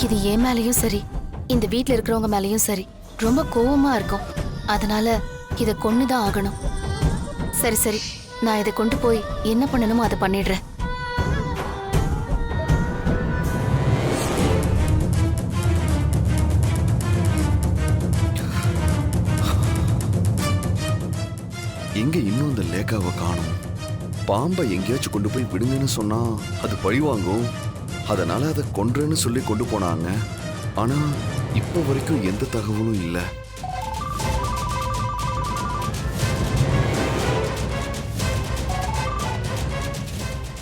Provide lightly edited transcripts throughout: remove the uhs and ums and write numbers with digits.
இது என் மேலயும் சரி, இந்த வீட்ல இருக்கிறவங்க மேலயும் சரி, ரொம்ப கோவமா இருக்கும். அதனால இதை கொன்னுதான் ஆகணும். சரி சரி, நான் இதை கொண்டு போய் என்ன பண்ணணுமோ அதை பண்ணிடுறேன். எங்க இன்னும் இந்த லேக்காவை காணும்? பாம்பை எங்கேயாச்சும் கொண்டு போய் விடுங்கன்னு சொன்னா அது பழி வாங்கும். அதனால அதை கொன்றேன்னு சொல்லி கொண்டு போனாங்க. ஆனா இப்போ வரைக்கும் எந்த தகவலும் இல்லை.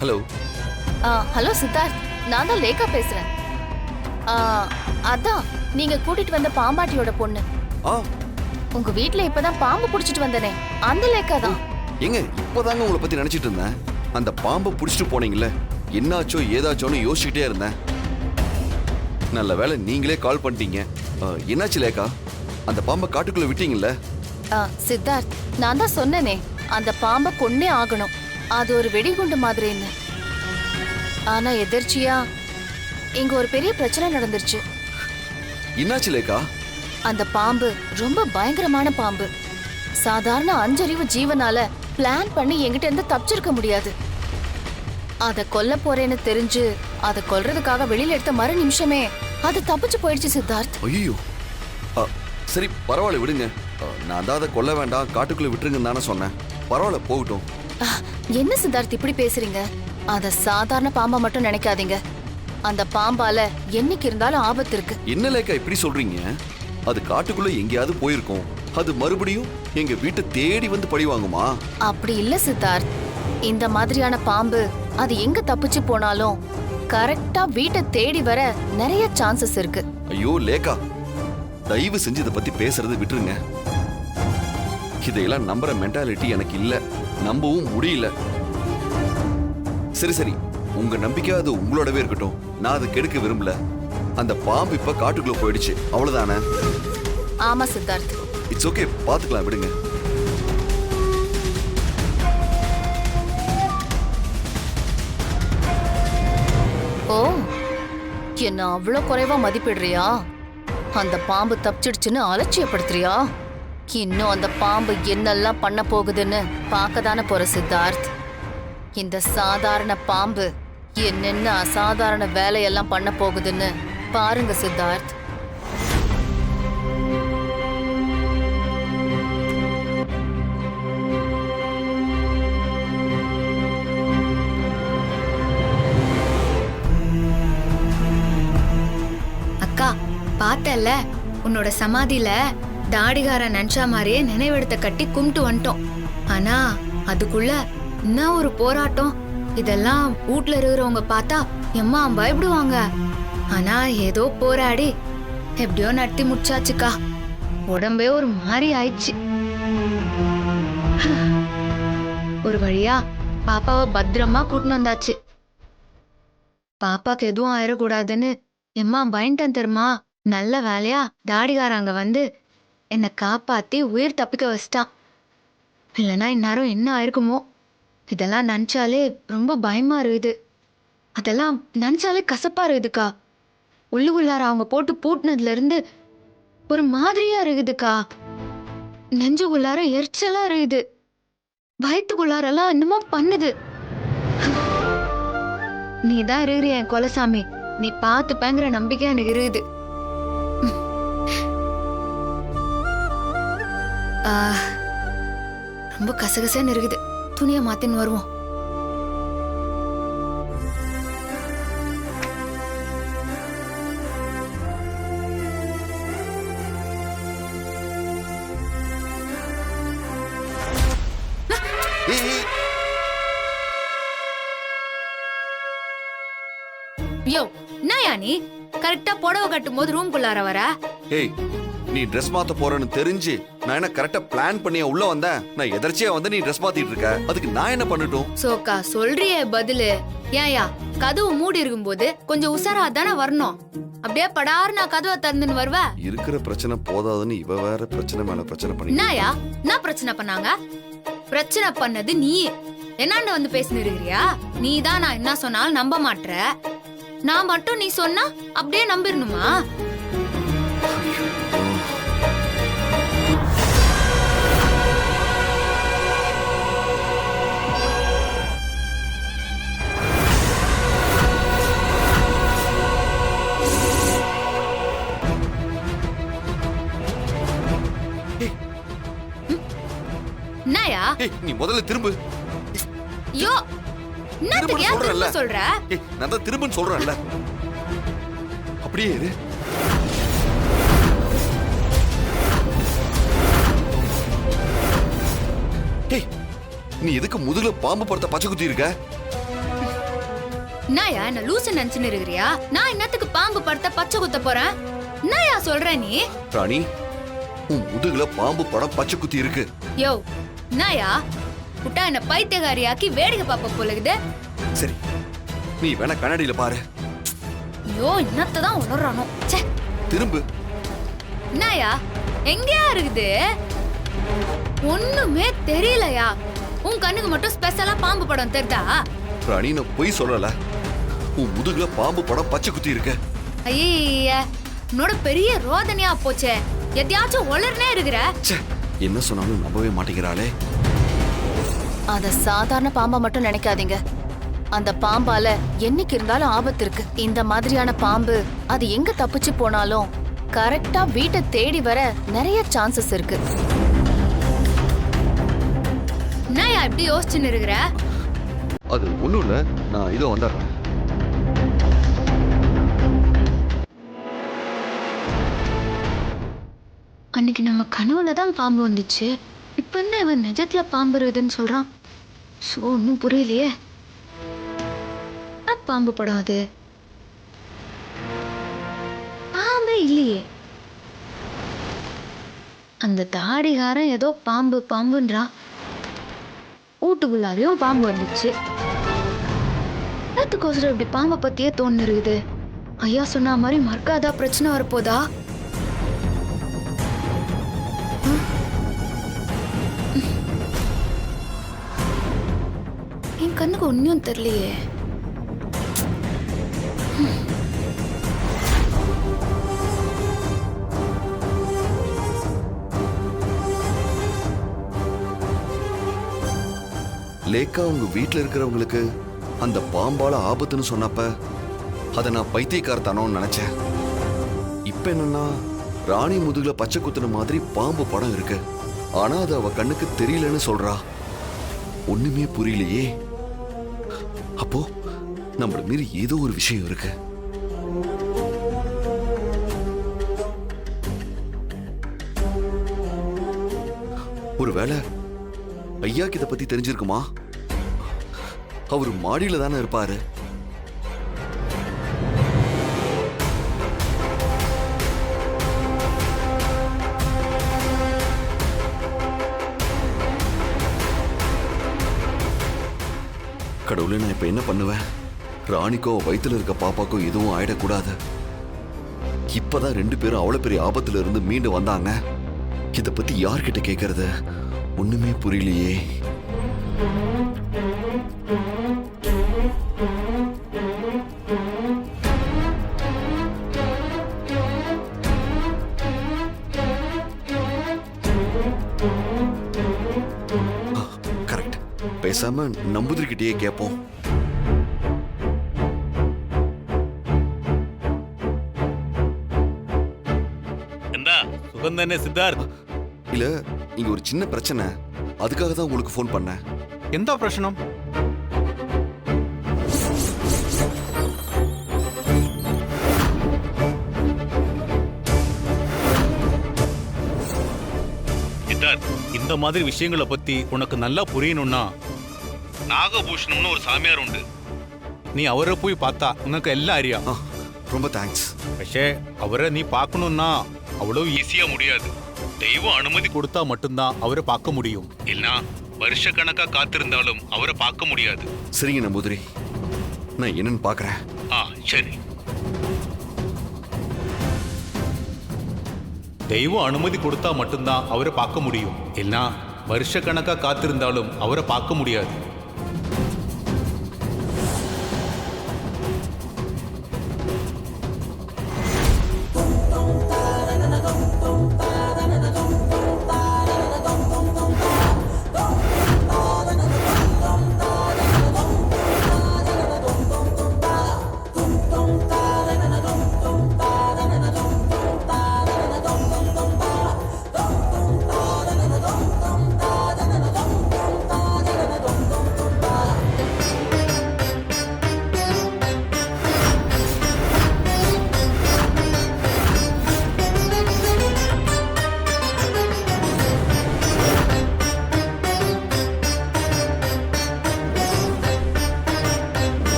ஹலோ. ஹலோ சித்தார்த், நான் தான் லேக்கா பேசுறேன். அதான் நீங்க கூட்டிட்டு வந்த பாம்பாட்டியோட பொண்ணு. உங்க வீட்ல இப்பதான் பாம்பு புடிச்சிட்டு வந்தனே, அந்த லேக்கா தான். எங்க இப்பதாங்க உங்களை பத்தி நினைச்சிட்டு இருந்தேன். அந்த பாம்பை புடிச்சிட்டு போனீங்கல்ல, என்னாச்சோ ஏதாச்சோன்னு யோசிச்சுக்கிட்டே இருந்தேன். நல்ல வேளை நீங்களே கால் பண்ணிட்டீங்க. என்னாச்சு லேக்கா? அந்த பாம்பை காட்டுக்குள்ள விட்டீங்கல்ல? சித்தார்த், நான் தான் சொன்னேனே, அந்த பாம்பை கொன்னே ஆகணும். அது ஒரு வெடிகுண்டு மாதிரின்னு. ஆனா எதிர்ச்சியா இங்க ஒரு பெரிய பிரச்சனை நடந்துருச்சு. என்னாச்சு லேக்கா? அந்த பாம்பு ரொம்ப பயங்கரமான பாம்பு. சாதாரண 5 அறிவு ஜீவனால பிளான் பண்ணி என்கிட்ட இருந்து தப்பிச்சிருக்க முடியாது. அத கொல்ல போறேன்னு தெரிஞ்சு அதை கொல்றதுக்காக வெளியில எடுத்த மறு நிமிஷமே அது தப்பிச்சு போயிடுச்சு சித்தார்த். ஐயோ, சரி பரவாயில்ல விடுங்க. நான் தான் அதை கொல்ல வேண்டாம், காட்டுக்குள்ள விட்டுருங்கன்னு தானே சொன்னேன். பரவாயில்ல போகட்டும். என்ன சித்தார்த் இப்படி பேசுறீங்க? அத சாதாரண பாம்பா மட்டும் நினைக்காதீங்க. அந்த பாம்பால என்னைக்கு இருந்தாலும் ஆபத்து இருக்கு. என்ன லேக்கா இப்படி சொல்றீங்க? அது காட்டுக்குள்ள எங்கேயாவது போயிருக்கும். அது மறுபடியும் எங்க வீட்டை தேடி வந்து பழி வாங்குமா? அப்படி இல்ல சித்தார்த். இந்த மாதிரியான பாம்பு அது எங்க தப்பிச்சு போனாலும் கரெக்டா வீட்டை தேடி வர நிறைய சான்சஸ் இருக்கு. ஐயோ லேக்கா, தயவு செஞ்சு இதை பத்தி பேசுறது விட்டுருங்க. இதையெல்லாம் நம்புற மென்டாலிட்டி எனக்கு இல்ல, நம்பவும் முடியல. சரி சரி, உங்க நம்பிக்கை அது உங்களோடவே இருக்கட்டும். நான் அதை கெடுக்க விரும்பல. அந்த பாம்பு இப்ப காட்டுக்குள்ள போயிடுச்சு, அவ்வளவுதானே? ஆமா சித்தார்த். இட்ஸ் ஓகே, பாத்துக்கலாம் விடுங்க. ஓ, என்ன அவ்வளவு குறைவா மதிப்பிடுறியா? அந்த பாம்பு தப்பிச்சிடுச்சுன்னு அலட்சியப்படுத்துறியா? இன்னும் அந்த பாம்பு என்னெல்லாம் பண்ண போகுதுன்னு பார்க்கதானே போற சித்தார்த். இந்த சாதாரண பாம்பு என்னென்ன அசாதாரண வேலையெல்லாம் பண்ண போகுதுன்னு பாருங்க சித்தார்த். அக்கா, பார்த்தல உன்னோட சமாதியில தாடிகார நினைச்சா மாதிரியே நினைவெடுத்த கட்டி கும்பிட்டு வந்துட்டோம். ஆனா அதுக்குள்ள என்ன ஒரு போராட்டம். இதெல்லாம் வீட்ல இருக்கிறவங்க பார்த்தா எம்மா பயப்படுவாங்க. ஆனா ஏதோ போராடி எப்படியோ நட்டி முடிச்சாச்சுக்கா. உடம்பே ஒரு மாதிரி ஆயிடுச்சு. ஒரு வழியா பாப்பாவை பத்திரமா கூட்டின்னு வந்தாச்சு. பாப்பாக்கு எதுவும் ஆயிடக்கூடாதுன்னு எம்மா பயன்ட்டேன் தெரியுமா. நல்ல வேலையா தாடிகாரங்க வந்து என்னை காப்பாத்தி உயிர் தப்பிக்க வச்சிட்டான். இல்லைன்னா இந்நேரம் என்ன ஆயிருக்குமோ. இதெல்லாம் நினச்சாலே ரொம்ப பயமா இருக்குது. அதெல்லாம் நினச்சாலே கசப்பா இருக்குதுக்கா. உள்ளுக்குள்ளார அவங்க போட்டு பூட்டினதுல இருந்து ஒரு மாதிரியா இருக்குதுக்கா. நெஞ்சுக்குள்ளார எரிச்சலா இருக்குது. வயிற்றுக்குள்ளாரெல்லாம் என்னமோ பண்ணுது. நீ தான் இருக்கிறிய என் கொலசாமி, நீ பார்த்துப்பேங்கிற நம்பிக்கை எனக்கு இருக்குது. ரொம்ப கசகசன்னு இருக்குது. துணியை மாத்தின்னு வருவோம். யோ, என்னயா நீ கரெக்டா புடவை கட்டும் போது ரூம்குள்ளார வர? ஏய், நீ ட்ரெஸ் மாத்த போறன்னு தெரிஞ்சு நான் என்ன கரெக்டா பிளான் பண்ணியா உள்ள வந்தேன். நான் எதர்ச்சியா வந்து நீ ட்ரெஸ் மாத்திட்டு இருக்க, அதுக்கு நான் என்ன பண்ணட்டும்? சோக்கா சொல்றியே பதிலு. ஏயா, கதவு மூடி இருக்கும்போது கொஞ்சம் உசாரா தானே வரணும். அப்படியே படார் நான் கதவை திறந்துன்னு வருவ. இருக்கிற பிரச்சனை போதாதுன்னு இவ வேற பிரச்சனை மேல பிரச்சனை பண்ணி. என்னயா, என்ன பிரச்சனை பண்ணாங்க? பிரச்சனை பண்ணது நீ. என்னாண்ட வந்து பேசின்னு இருக்கிறியா? நீ தான் நான் என்ன சொன்னாலும் நம்ப மாட்ற. நான் மட்டும் நீ சொன்னா அப்படியே நம்பிடணுமா? என்னயா? நீ முதல்ல திரும்பு. யோ, என்னத்துக்கு ஏன் திரும்ப சொல்ற? நான் தான் திரும்பன்னு சொல்றேன்ல. அப்படியே இரு. நீ எதுக்கு முதுகுல பாம்பு படத்தை பச்சை குத்தி இருக்க? என்னயா என்ன லூசு நினைச்சுன்னு இருக்கிறியா? நான் என்னத்துக்கு பாம்பு படத்தை பச்சை குத்த போறேன்? என்னயா சொல்ற நீ? ராணி, உன் முதுகுல பாம்பு படம் பச்சை குத்தி இருக்கு. யோ, என்னயா புட்டா என்ன பைத்தியகாரியாக்கி வேடிக்கை பாப்ப போலகுது. சரி, நீ வேணா கண்ணாடியில பாரு. யோ, என்னத்தான் உணர்றானோ. ச்சே, திரும்பு. என்னயா எங்கயா இருக்குது? ஒண்ணுமே தெரியலையா? உன் கண்ணுக்கு மட்டும் ஸ்பெஷலா பாம்பு படம் தெரிதா? ராணி, நான் பொய் சொல்லல. உன் முதுகுல பாம்பு படம் பச்சை குத்தி இருக்கு. ஐய, உன்னோட பெரிய ரோதனையா போச்சே. எதையாச்சும் ஒளர்னே இருக்கிற. என்ன சொன்னாலும் நம்பவே மாட்டேங்கிறாளே. அத சாதாரண பாம்பா மட்டும் நினைக்காதீங்க. அந்த பாம்பால என்னைக்கு இருந்தாலும் ஆபத்து இருக்கு. இந்த மாதிரியான பாம்பு அது எங்க தப்பிச்சு போனாலும் கரெக்டா வீட்டை தேடி வர நிறைய சான்சஸ் இருக்கு. என்னயா இப்படி யோசிச்சுன்னு இருக்கிற? அது ஒண்ணும் இல்ல, நான் இதோ வந்துடுறேன். அன்னைக்கு நம்ம கனவுல தான் பாம்பு வந்துச்சு. இப்ப என்ன இவன் நிஜத்துல பாம்பு இருக்குதுன்னு சொல்றான்? சோ, ஒன்னும் புரியலையே. பாம்பு படம் அது பாம்பே இல்லையே. அந்த தாடிகாரன் ஏதோ பாம்பு பாம்புன்றான். வீட்டுக்குள்ளாரையும் பாம்பு வந்துச்சு. நேத்துக்கோசரம் இப்படி பாம்பை பத்தியே தோணு இருக்குது. ஐயா சொன்ன மாதிரி மறக்காதா பிரச்சனை வரப்போதா? என் கண்ணுக்கு ஒன்னும் தெரியலையே. லேக்கா உங்க வீட்டுல இருக்கிறவங்களுக்கு அந்த பாம்பால ஆபத்துன்னு சொன்னப்ப அதை நான் பைத்தியக்காரத்தானோன்னு நினைச்சேன். இப்ப என்னன்னா, ராணி முதுகுல பச்சை குத்துன மாதிரி பாம்பு படம் இருக்கு. ஆனா அது அவ கண்ணுக்கு தெரியலன்னு சொல்றா. ஒண்ணுமே புரியலையே. அப்போ நம்மள மீறி ஏதோ ஒரு விஷயம் இருக்கு. ஒருவேளை ஐயாக்கு இத பத்தி தெரிஞ்சிருக்குமா? அவரு மாடியில தானே இருப்பாரு. கடவுளே, நான் இப்ப என்ன பண்ணுவேன்? ராணிக்கோ வயித்துல இருக்க பாப்பாக்கோ எதுவும் ஆயிடக்கூடாது. இப்பதான் 2 பேரும் அவ்வளவு பெரிய ஆபத்துல இருந்து மீண்டு வந்தாங்க. இத பத்தி யார்கிட்ட கேக்குறது? ஒண்ணுமே புரியலையே. கரெக்ட். பேசாம நம்புதிரிக்கிட்டே கேட்போம். சுகம் தானே சித்தார்த்? இல்ல, இங்க ஒரு சின்ன பிரச்சனை. அதுக்காக தான் உங்களுக்கு ஃபோன் பண்ணேன். எந்த பிரச்சனை? சித்தார்த், இந்த மாதிரி விஷயங்களை பத்தி உனக்கு நல்லா புரியணும்னா நாகபூஷணம்னு ஒரு சாமியார் உண்டு. நீ அவரை போய் பார்த்தா உனக்கு எல்லாம் அறியா. ரொம்ப தேங்க்ஸ். പക്ഷേ அவரை நீ பார்க்கணும்னா அவ்வளவு ஈஸியா முடியாது. தெய்வம் அனுமதி கொடுத்தா மட்டும்தான் அவரை பார்க்க முடியும். இல்லனா வருஷ கணக்கா காத்திருந்தாலும் அவரை பார்க்க முடியாது. சரிங்க நம்பூதிரி, நான் என்னன்னு பாக்குறேன். சரி. தெய்வம் அனுமதி கொடுத்தா மட்டும்தான் அவரை பார்க்க முடியும். இல்லனா வருஷ கணக்கா காத்திருந்தாலும் அவரை பார்க்க முடியாது.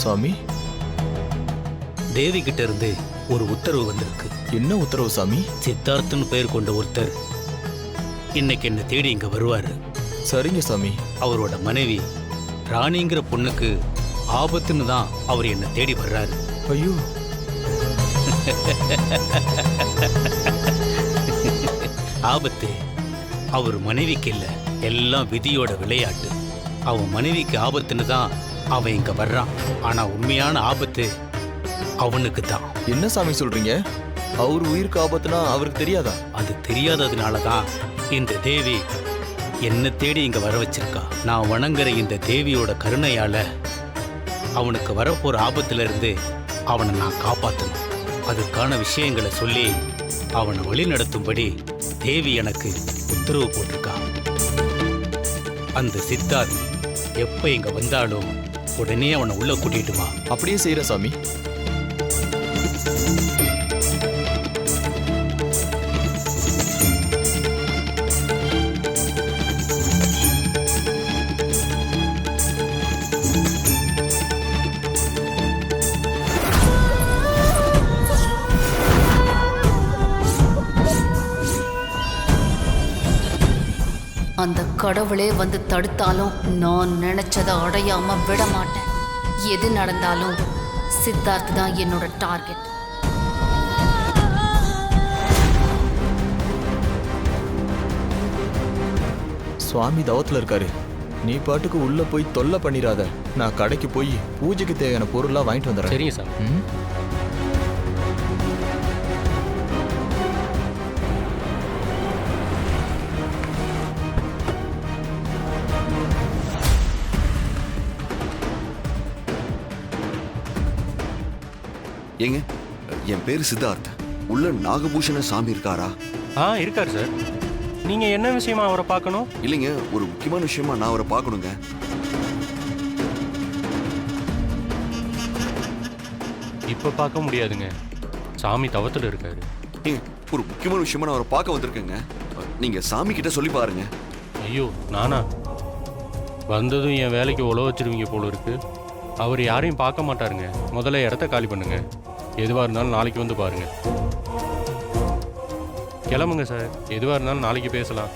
சாமி, தேவி கிட்ட இருந்து ஒரு உத்தரவு வந்திருக்கு. என்ன உத்தரவு சாமி? சித்தார்த்தன் பெயர் கொண்ட ஒருத்தர் இன்னைக்கு என்ன தேடி இங்க வருவாரு. சரிங்க சாமி. அவரோட மனைவி ராணிங்கிற பொண்ணுக்கு ஆபத்துன்னு தான் அவர் என்ன தேடி வர்றாரு. ஐயோ, ஆபத்து அவர் மனைவிக்கு இல்ல, எல்லாம் விதியோட விளையாட்டு. அவன் மனைவிக்கு ஆபத்துன்னு தான் அவன் இங்க வர்றான். ஆனா உண்மையான ஆபத்து அவனுக்கு தான். என்ன சாமி சொல்றீங்க? அவர் உயிருக்கு ஆபத்துனா அவருக்கு தெரியாதா? அது தெரியாததுனால தான் இந்த தேவி என்ன தேடி இங்க வர வச்சிருக்கா. நான் வணங்குற இந்த தேவியோட கருணையால அவனுக்கு வரப்போற ஆபத்துல இருந்து அவனை நான் காப்பாற்றணும். அதுக்கான விஷயங்களை சொல்லி அவனை வழி நடத்தும்படி தேவி எனக்கு உத்தரவு போட்டிருக்கா. அந்த சித்தார்த் எப்ப இங்க வந்தாலும் உடனே அவனை உள்ள கூட்டிட்டு வா. அப்படியே செய்யற சாமி. அந்த கடவுளே வந்து தடுத்தாலும் நான் நினைச்சதை அடையாம விட மாட்டேன். எது நடந்தாலும் சித்தார்த் தான் என்னோட டார்கெட். சுவாமி தவத்துல இருக்காரு. நீ பாட்டுக்கு உள்ள போய் தொல்லை பண்ணிராத. நான் கடைக்கு போய் பூஜைக்கு தேவையான பொருள்லாம் வாங்கிட்டு வந்துடுறேன். சரிங்க சார். ஏங்க, என் பேரு சித்தார்த். உள்ள நாகபூஷண சாமி இருக்காரா? இருக்காரு சார். நீங்க என்ன விஷயமா அவரை பார்க்கணும்? இல்லைங்க, ஒரு முக்கியமான விஷயமா நான் அவரை பார்க்கணுங்க. இப்ப பார்க்க முடியாதுங்க, சாமி தவத்துல இருக்காரு. ஏங்க, ஒரு முக்கியமான விஷயமா நான் அவரை பார்க்க வந்திருக்கேங்க. நீங்க சாமி கிட்ட சொல்லி பாருங்க. ஐயோ, நானா? வந்ததும் என் வேலைக்கு உழவ வச்சிருவீங்க போல இருக்கு. அவர் யாரையும் பார்க்க மாட்டாருங்க. முதல்ல இடத்த காலி பண்ணுங்க. எதுவாக இருந்தாலும் நாளைக்கு வந்து பாருங்க. கிளம்புங்க சார். எதுவாக இருந்தாலும் நாளைக்கு பேசலாம்.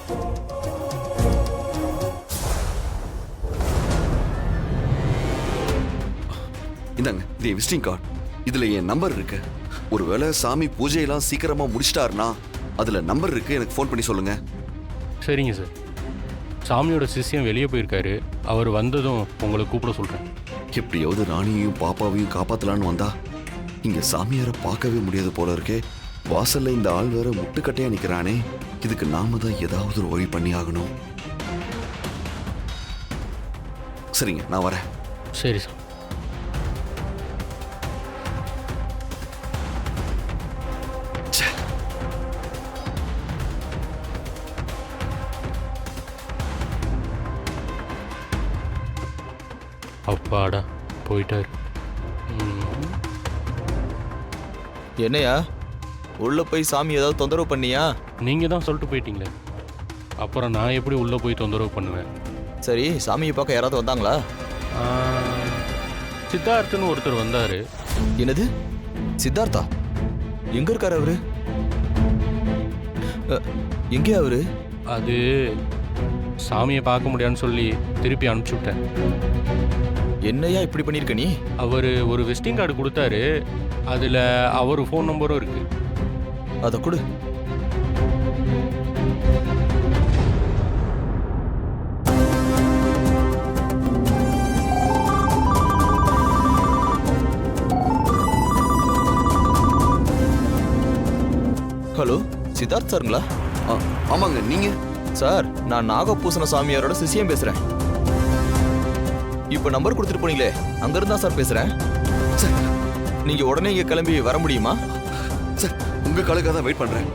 இந்தாங்க, இது என் விசிட்டிங் கார்டு. இதுல என் நம்பர் இருக்கு. ஒருவேளை சாமி பூஜையெல்லாம் சீக்கிரமா முடிச்சிட்டாருன்னா அதுல நம்பர் இருக்கு, எனக்கு ஃபோன் பண்ணி சொல்லுங்க. சரிங்க சார். சாமியோட சிஷ்யம் வெளியே போயிருக்காரு. அவர் வந்ததும் உங்களை கூப்பிட சொல்கிறேன். எப்படியாவது ராணியையும் பாப்பாவையும் காப்பாத்தலான்னு வந்தா இங்க சாமியாரை பார்க்கவே முடியாது போல இருக்கே. வாசல்ல இந்த ஆள் வேற முட்டுக்கட்டையா நிக்கிறானே. இதுக்கு நாம தான் ஏதாவது ஒரு வழி பண்ணி ஆகணும். சரிங்க, நான் வரேன். சரி சார். அப்பாடா, போயிட்டாரு. என்னையா, உள்ள போய் சாமி ஏதாவது தொந்தரவு பண்ணியா? நீங்கள் தான் சொல்லிட்டு போயிட்டீங்களே, அப்புறம் நான் எப்படி உள்ளே போய் தொந்தரவு பண்ணுவேன்? சரி, சாமியை பார்க்க யாராவது வந்தாங்களா? சித்தார்த்துன்னு ஒருத்தர் வந்தார். என்னது, சித்தார்த்தா? எங்க இருக்காரு அவரு? எங்கே அவரு? அது சாமியை பார்க்க முடியாதுன்னு சொல்லி திருப்பி அனுப்பிச்சி விட்டேன். என்னையா இப்படி பண்ணியிருக்க நீ? அவர் ஒரு விசிட்டிங் கார்டு கொடுத்தாரு. அதில் அவர் ஃபோன் நம்பரும் இருக்கு. அதை கொடு. ஹலோ, சித்தார்த் சாருங்களா? ஆமாங்க, நீங்க? சார், நான் நாகபூசண சாமியாரோட சிஷ்யம் பேசுறேன். இப்ப நம்பர் கொடுத்துட்டு போனீங்களே, அங்கிருந்தா சார் பேசுறேன். சார், நீங்க உடனே இங்க கிளம்பி வர முடியுமா? சார், உங்க காலுக்காக தான் வெயிட் பண்றேன்.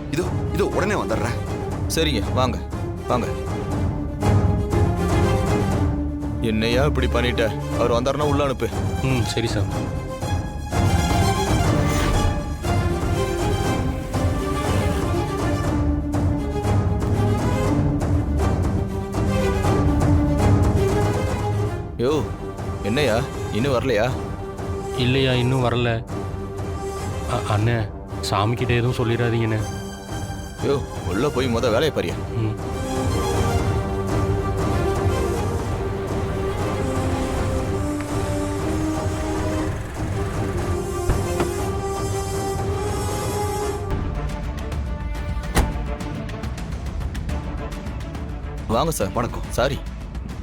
இதோ உடனே வந்துடுறேன். சரிங்க, வாங்க வாங்க. என்னையா இப்படி பண்ணிட்ட? அவர் வந்தாருன்னா உள்ள அனுப்பு. சரி சார். யோ, என்னையா இன்னும் வரலையா? இல்லையா இன்னும் வரல. அண்ணே சாமிக்கிட்ட எதுவும் சொல்லிடாதீங்கண்ணே. யோ உள்ள போய் முத வேலையை பாரியா. ம். வாங்க சார். வணக்கம். சாரி,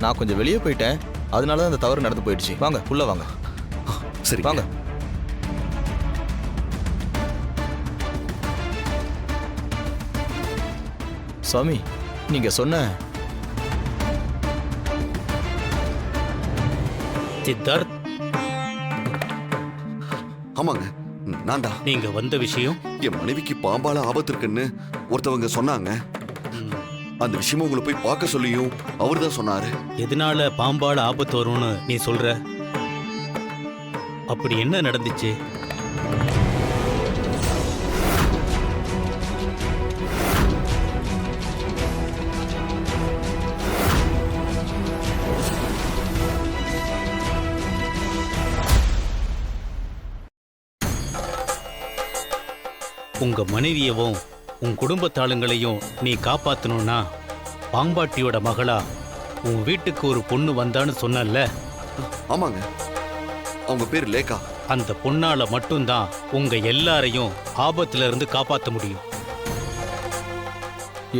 நான் கொஞ்சம் வெளியே போயிட்டேன், அதனால தான் அந்த தவறு நடந்து போயிடுச்சு. வாங்க உள்ள வாங்க. சரி வாங்க. சுவாமி, நீங்க சொன்ன சித்தார்த், ஆமாங்க, நான் தான். நீங்க வந்த விஷயம்? என் மனைவிக்கு பாம்பால ஆபத்து இருக்குன்னு ஒருத்தவங்க சொன்னாங்க. அந்த விஷயமா உங்களை போய் பார்க்க சொல்லியும் அவர் தான் சொன்னாரு. எதனால பாம்பால ஆபத்து வரும்னு நீ சொல்ற? அப்படி என்ன நடந்துச்சு? உங்க மனைவியவும் உன் குடும்பத்தாளுங்களையும் நீ காப்பாத்தணும்னா பாம்பாட்டியோட மகளா உன் வீட்டுக்கு ஒரு பொண்ணு வந்தான்னு சொன்னல்ல? ஆமாங்க, அவங்க பேர் லேகா. அந்த பொண்ணால மட்டும்தான் உங்க எல்லாரையும் ஆபத்துல இருந்து காப்பாத்த முடியும்.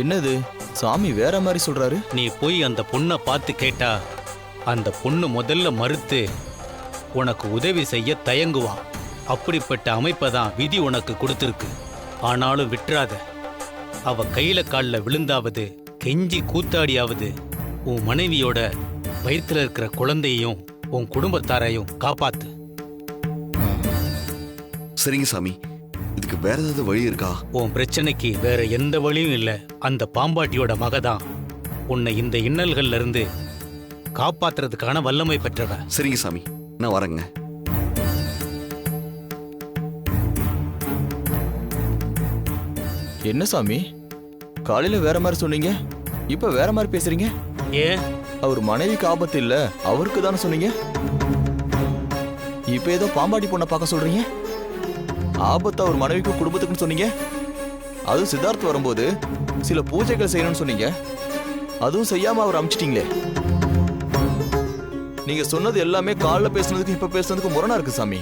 என்னது சாமி வேற மாதிரி சொல்றாரு? நீ போய் அந்த பொண்ணை பார்த்து கேட்டா அந்த பொண்ணு முதல்ல மறுத்து உனக்கு உதவி செய்ய தயங்குவா. அப்படிப்பட்ட அமைப்பை தான் விதி உனக்கு கொடுத்துருக்கு. ஆனாலும் விட்டுறாத. அவ கையில காலில் விழுந்தாவது, கெஞ்சி கூத்தாடியாவது உன் மனைவியோட வயிற்றுல இருக்கிற குழந்தையையும் உன் குடும்பத்தாரையும் காப்பாத்து. சரிங்க சாமி, இதுக்கு வேற ஏதாவது வழி இருக்கா? உன் பிரச்சனைக்கு வேற எந்த வழியும் இல்ல. அந்த பாம்பாட்டியோட மகதான் உன்னை இந்த இன்னல்கள்ல இருந்து காப்பாத்துறதுக்கான வல்லமை பெற்றவ. சரிங்க சாமி, நான் வரேங்க. என்ன சாமி, காலையில வேற மாதிரி சொன்னீங்க, இப்ப வேற மாதிரி பேசுறீங்க? ஏன்? அவர் மனைவிக்கு ஆபத்து இல்ல, அவருக்கு தானே சொன்னீங்க. இப்ப ஏதோ பாம்பாட்டி பொண்ணை பார்க்க சொல்றீங்க. ஆபத்து அவர் மனைவிக்கும் குடும்பத்துக்குன்னு சொன்னீங்க. அதுவும் சித்தார்த் வரும்போது சில பூஜைகள் செய்யணும்னு சொன்னீங்க. அதுவும் செய்யாம அவர் அமிச்சிட்டீங்களே. நீங்க சொன்னது எல்லாமே காலைல பேசுனதுக்கு இப்ப பேசுனதுக்கு முரணா இருக்கு சாமி.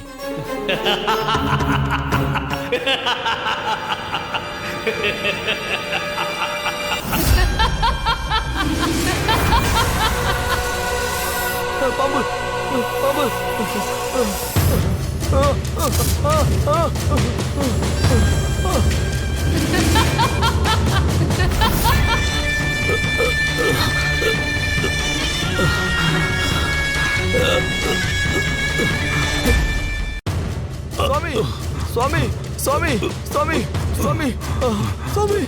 பாம்பு பாம்பு. சுவாமி சுவாமி சுவாமி சுவாமி சுவாமி சுவாமி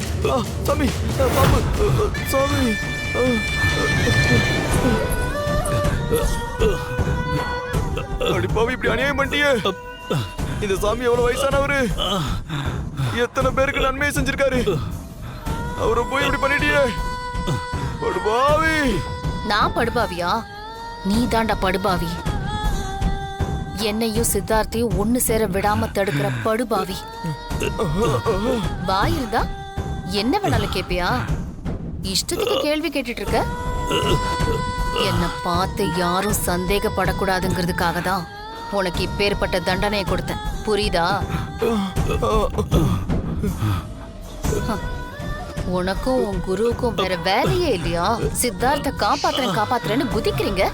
சுவாமி பாம்பு சுவாமி. அடி பாவி, இப்படி அநியாயம் பண்ணிட்டியே. இந்த சாமி எவ்வளவு வயசானவரு, எத்தனை பேருக்கு நன்மையை செஞ்சிருக்காரு. அவரை போய் இப்படி பண்ணிட்டியே. படுபாவி. நான் படுபாவியா? நீ தாண்டா படுபாவி. என்னையும் சித்தார்த்தையும் ஒண்ணு சேர விடாம தடுக்கிற படுபாவி. வாயிருந்தா என்ன வேணாலும் கேப்பியா? இஷ்டத்துக்கு கேள்வி கேட்டுட்டு இருக்க. என்ன பார்த்து யாரும் சந்தேகப்படக்கூடாதுங்கிறதுக்காக தான் உனக்கு இப்பேற்பட்ட தண்டனையை கொடுத்தேன். புரியுதா? உனக்கும் உன் குருவுக்கும் வேற வேலையே இல்லையா? சித்தார்த்த காப்பாத்துறேன்னு குதிக்கிறீங்க.